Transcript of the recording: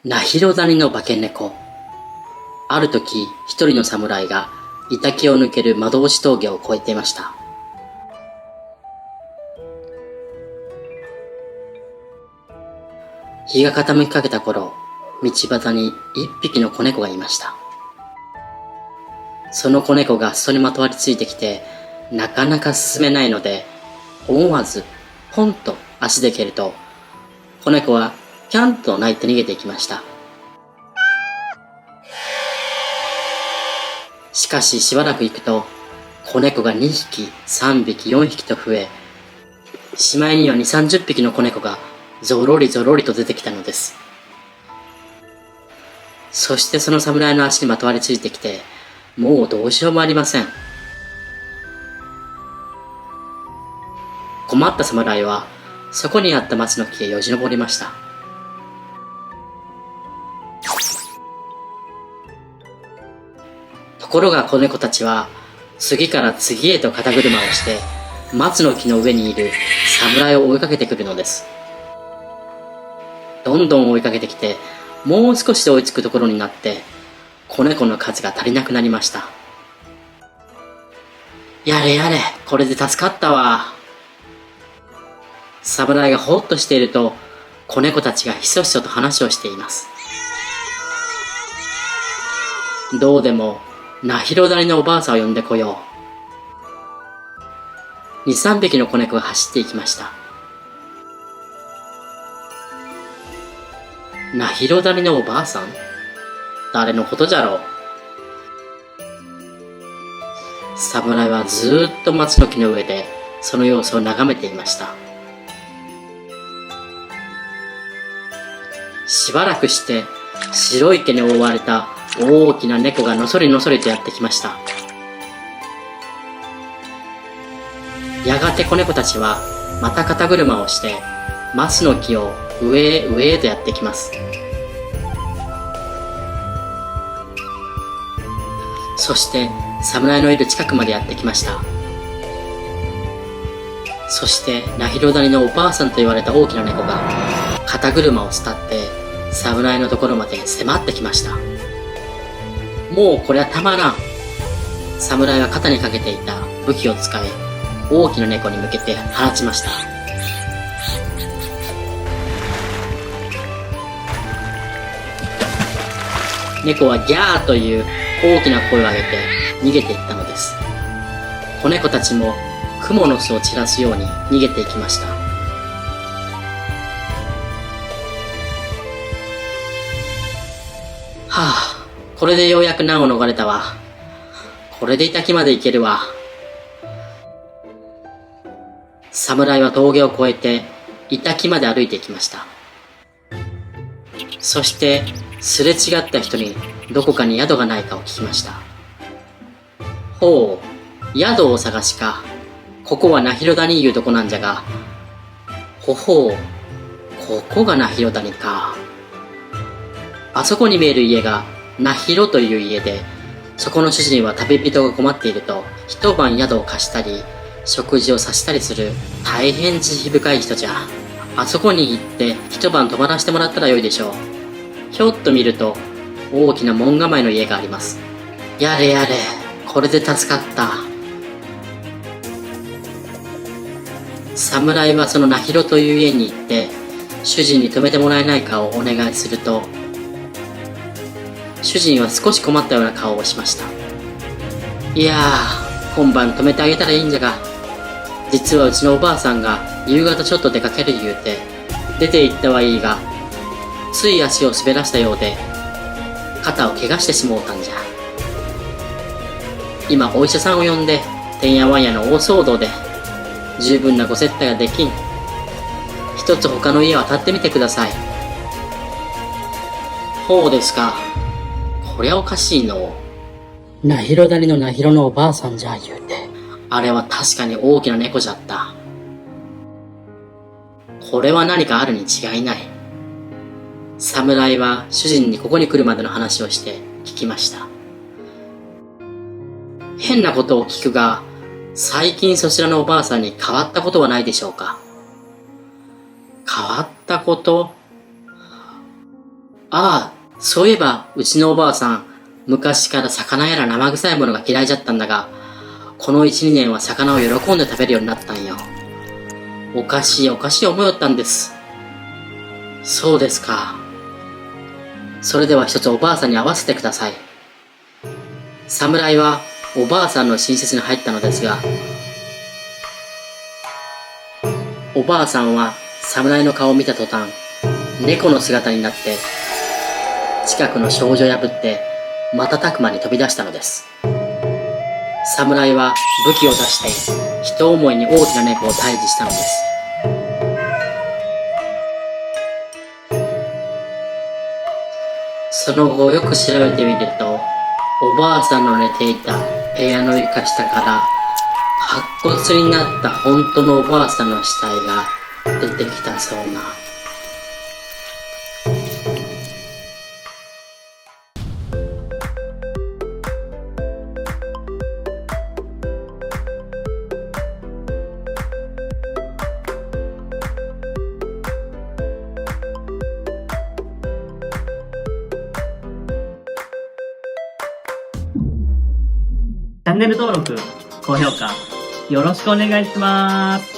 ナヒロ谷の化け猫。ある時、一人の侍が板を抜ける窓押し峠を越えていました。日が傾きかけた頃、道端に一匹の子猫がいました。その子猫が裾にまとわりついてきて、なかなか進めないので、思わずポンと足で蹴ると、子猫はキャンと鳴いて逃げていきました。しかししばらく行くと、子猫が2匹、3匹、4匹と増え、しまいには2、30匹の子猫がぞろりぞろりと出てきたのです。そしてその侍の足にまとわりついてきて、もうどうしようもありません。困った侍は、そこにあった松の木へよじ登りました。ところが子猫たちは、次から次へと肩車をして、松の木の上にいる侍を追いかけてくるのです。どんどん追いかけてきて、もう少しで追いつくところになって、子猫の数が足りなくなりました。やれやれ、これで助かったわ。侍がほっとしていると、子猫たちがひそひそと話をしています。どうでも、ナヒロ谷のおばあさんを呼んでこよう。2、3匹の子猫が走っていきました。ナヒロ谷のおばあさん？誰のことじゃろう。侍はずーっと松の木の上でその様子を眺めていました。しばらくして白い毛に覆われた大きな猫がのそりのそりとやってきました。やがて子猫たちはまた肩車をして松の木を上へ上へとやってきます。そして侍のいる近くまでやってきました。そしてナヒロ谷のおばあさんと言われた大きな猫が肩車を伝って侍のところまで迫ってきました。もうこれはたまらん。侍は肩にかけていた武器を使い大きな猫に向けて放ちました。猫はギャーという大きな声を上げて逃げていったのです。子猫たちも蜘蛛の巣を散らすように逃げていきました。はあ、これでようやく難を逃れたわ。これで板木まで行けるわ。侍は峠を越えて板木まで歩いていきました。そしてすれ違った人にどこかに宿がないかを聞きました。ほう、宿をお探しか。ここはナヒロ谷いうとこなんじゃが。ほほう、ここがナヒロ谷か。あそこに見える家がナヒロという家で、そこの主人は旅人が困っていると一晩宿を貸したり食事をさせたりする大変慈悲深い人じゃ。あそこに行って一晩泊まらせてもらったらよいでしょう。ひょっと見ると大きな門構えの家があります。やれやれ、これで助かった。侍はそのナヒロという家に行って主人に泊めてもらえないかをお願いすると、主人は少し困ったような顔をしました。いやー、今晩泊めてあげたらいいんじゃが、実はうちのおばあさんが夕方ちょっと出かける言うて出て行ったはいいが、つい足を滑らしたようで肩を怪我してしもうたんじゃ。今お医者さんを呼んでてんやわんやの大騒動で十分なご接待ができん。一つ他の家を当たってみてください。ほうですか。こりゃおかしいの。ナヒロ谷のナヒロのおばあさんじゃ言うて、あれは確かに大きな猫じゃった。これは何かあるに違いない。侍は主人にここに来るまでの話をして聞きました。変なことを聞くが、最近そちらのおばあさんに変わったことはないでしょうか。変わったこと？ああ、そういえば、うちのおばあさん、昔から魚やら生臭いものが嫌いじゃったんだが、この1、2年は魚を喜んで食べるようになったんよ。おかしい思いよったんです。そうですか。それでは一つおばあさんに会わせてください。侍はおばあさんの親切に入ったのですが、おばあさんは侍の顔を見た途端、猫の姿になって、近くの障子を破って、瞬く間に飛び出したのです。侍は武器を出して、一思いに大きな猫を退治したのです。その後よく調べてみると、おばあさんの寝ていた部屋の床下から白骨になった本当のおばあさんの死体が出てきたそうな。チャンネル登録、高評価、よろしくお願いします。